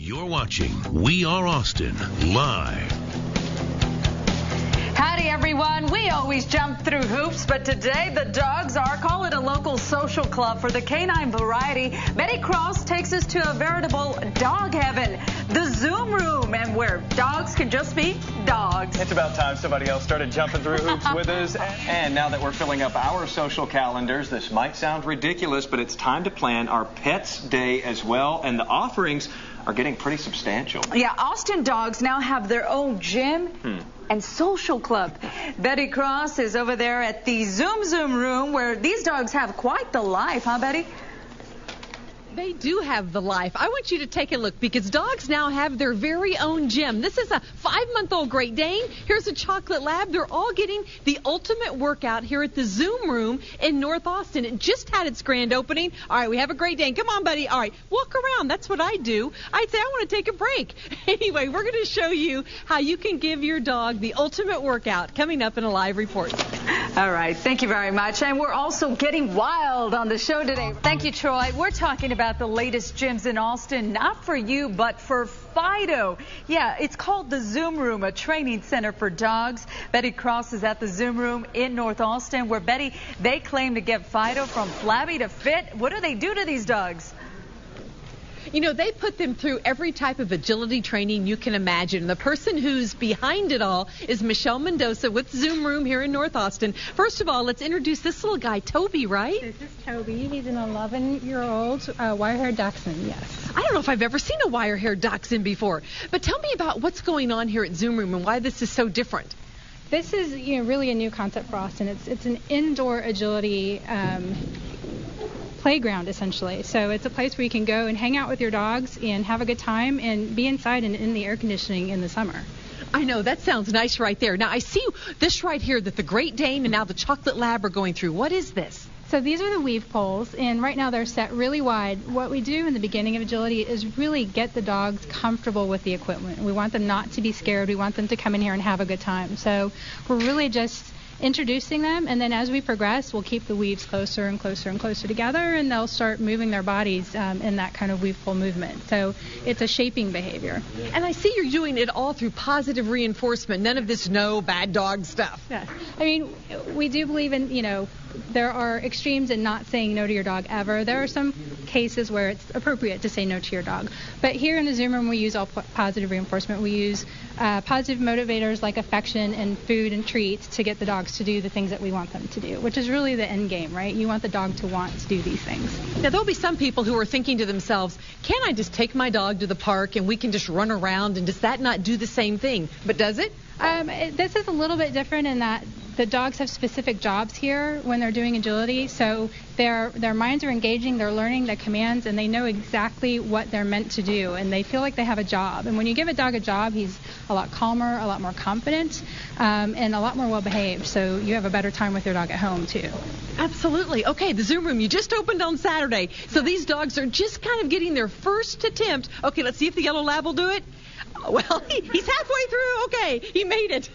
You're watching We Are Austin live. Howdy, everyone. We always jump through hoops, but today the dogs are. Call it a local social club for the canine variety. Betty Cross takes us to a veritable dog heaven, the Zoom Room, and where dogs can just be dogs. It's about time somebody else started jumping through hoops with us. And now that we're filling up our social calendars, this might sound ridiculous, but it's time to plan our Pets Day as well. And the offerings are getting pretty substantial. Yeah, Austin dogs now have their own gym and social club. Betty Cross is over there at the Zoom Room, where these dogs have quite the life, huh, Betty? They do have the life. I want you to take a look because dogs now have their very own gym. This is a 5-month-old Great Dane. Here's a chocolate lab. They're all getting the ultimate workout here at the Zoom Room in North Austin. It just had its grand opening. All right, we have a Great Dane. Come on, buddy. All right, walk around. That's what I do. I'd say I want to take a break. Anyway, we're going to show you how you can give your dog the ultimate workout coming up in a live report. All right, thank you very much. And we're also getting wild on the show today. Thank you, Troy. We're talking about the latest gyms in Austin, not for you, but for Fido. Yeah, it's called the Zoom Room, a training center for dogs. Betty Cross is at the Zoom Room in North Austin, where, Betty, they claim to get Fido from flabby to fit. What do they do to these dogs? You know, they put them through every type of agility training you can imagine. The person who's behind it all is Michelle Mendoza with Zoom Room here in North Austin. First of all, let's introduce this little guy, Toby, right? This is Toby. He's an 11-year-old wire-haired dachshund, yes. I don't know if I've ever seen a wire-haired dachshund before. But tell me about what's going on here at Zoom Room and why this is so different. This is really a new concept for Austin. It's an indoor agility playground, essentially. So it's a place where you can go and hang out with your dogs and have a good time and be inside and in the air conditioning in the summer. I know, that sounds nice right there. Now, I see this right here that the Great Dane and now the Chocolate Lab are going through. What is this? So these are the weave poles, and right now they're set really wide. What we do in the beginning of agility is really get the dogs comfortable with the equipment. We want them not to be scared. We want them to come in here and have a good time. So we're really just introducing them, and then as we progress, we'll keep the weaves closer and closer and closer together, and they'll start moving their bodies in that kind of weave pole movement. So it's a shaping behavior. And I see you're doing it all through positive reinforcement, none of this no bad dog stuff. Yes. I mean, we do believe in, there are extremes in not saying no to your dog ever. There are some cases where it's appropriate to say no to your dog. But here in the Zoom Room, we use all positive reinforcement. We use positive motivators like affection and food and treats to get the dogs to do the things that we want them to do, which is really the end game, right? You want the dog to want to do these things. Now, there'll be some people who are thinking to themselves, can I just take my dog to the park and we can just run around, and does that not do the same thing? But does it? This is a little bit different in that the dogs have specific jobs here when they're doing agility, so their minds are engaging, they're learning the commands, and they know exactly what they're meant to do, and they feel like they have a job. And when you give a dog a job, he's a lot calmer, a lot more confident, and a lot more well-behaved, so you have a better time with your dog at home, too. Absolutely. Okay, the Zoom Room, you just opened on Saturday, so these dogs are just kind of getting their first attempt. Okay, let's see if the yellow lab will do it. Well, he's halfway through. Okay, he made it.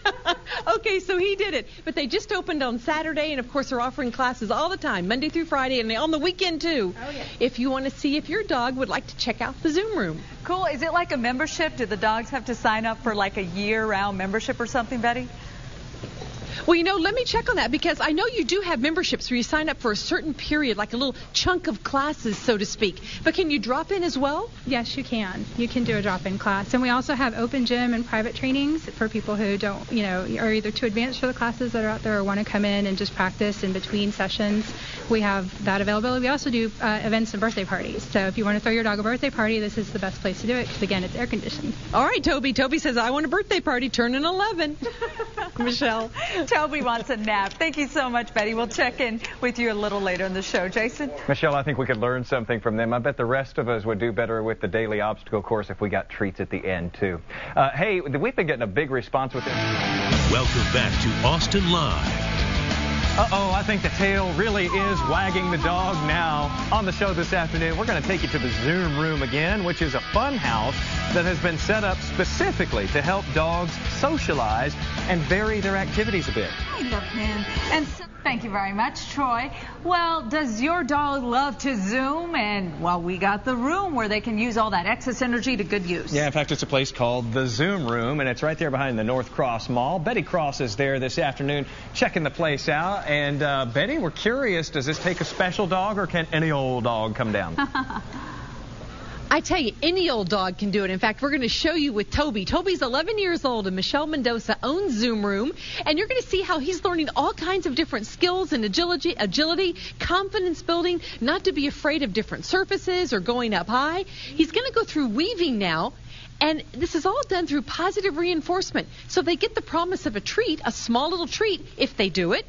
Okay, so he did it. But they just opened on Saturday, and, of course, they're offering classes all the time, Monday through Friday, and on the weekend, too. Oh, yeah. If you want to see if your dog would like to check out the Zoom Room. Cool. Is it like a membership? Do the dogs have to sign up for like a year-round membership or something, Betty? Well, let me check on that because I know you do have memberships where you sign up for a certain period, like a little chunk of classes, so to speak. But can you drop in as well? Yes, you can. You can do a drop-in class. And we also have open gym and private trainings for people who don't, are either too advanced for the classes that are out there or want to come in and just practice in between sessions. We have that availability. We also do events and birthday parties. So if you want to throw your dog a birthday party, this is the best place to do it because, again, it's air-conditioned. All right, Toby. Toby says, I want a birthday party. Turning 11. Michelle. Toby wants a nap. Thank you so much, Betty. We'll check in with you a little later in the show. Jason? Michelle, I think we could learn something from them. I bet the rest of us would do better with the daily obstacle course if we got treats at the end, too. Hey, we've been getting a big response with this. Welcome back to Austin Live. I think the tail really is wagging the dog now. On the show this afternoon, we're going to take you to the Zoom Room again, which is a fun house that has been set up specifically to help dogs socialize and vary their activities a bit. I love him. And so, thank you very much, Troy. Well, does your dog love to Zoom? And, well, we got the room where they can use all that excess energy to good use. Yeah, in fact, it's a place called the Zoom Room, and it's right there behind the North Cross Mall. Betty Cross is there this afternoon checking the place out. And, Betty, we're curious, does this take a special dog, or can any old dog come down? I tell you, any old dog can do it. In fact, we're going to show you with Toby. Toby's 11 years old, and Michelle Mendoza owns Zoom Room. And you're going to see how he's learning all kinds of different skills and agility, confidence building, not to be afraid of different surfaces or going up high. He's going to go through weaving now. And this is all done through positive reinforcement. So they get the promise of a treat, a small little treat, if they do it.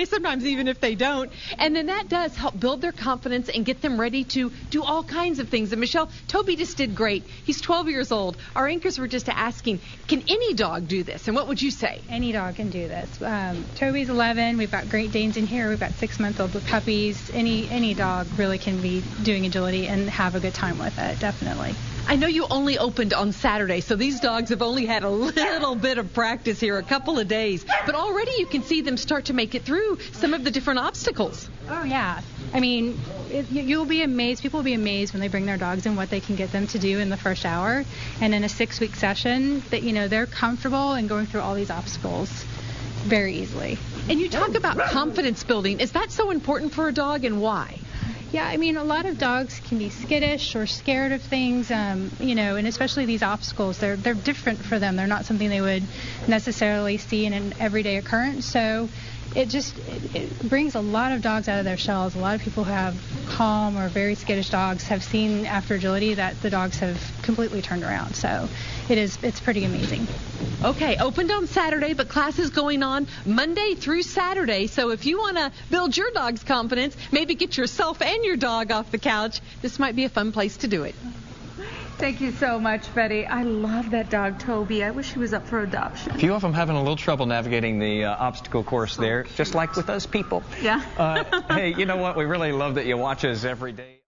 Sometimes even if they don't. And then that does help build their confidence and get them ready to do all kinds of things. And Michelle, Toby just did great. He's 12 years old. Our anchors were just asking, can any dog do this? And what would you say? Any dog can do this. Toby's 11. We've got Great Danes in here. We've got 6-month-olds with puppies. Any dog really can be doing agility and have a good time with it, definitely. I know you only opened on Saturday, so these dogs have only had a little bit of practice here, a couple of days. But already you can see them start to make it through some of the different obstacles. Oh, yeah. I mean, you'll be amazed. People will be amazed when they bring their dogs in what they can get them to do in the first hour. And in a 6-week session, that they're comfortable and going through all these obstacles very easily. And you talk about confidence building. Is that so important for a dog, and why? Yeah, I mean, a lot of dogs can be skittish or scared of things, and especially these obstacles, they're different for them. They're not something they would necessarily see in an everyday occurrence. So it brings a lot of dogs out of their shells. A lot of people who have calm or very skittish dogs have seen after agility that the dogs have completely turned around. So it's pretty amazing. Okay, opened on Saturday, but class is going on Monday through Saturday. So if you want to build your dog's confidence, maybe get yourself and your dog off the couch, this might be a fun place to do it. Thank you so much, Betty. I love that dog, Toby. I wish he was up for adoption. A few of them having a little trouble navigating the obstacle course there, just like with us people. Yeah. Hey, you know what? We really love that you watch us every day.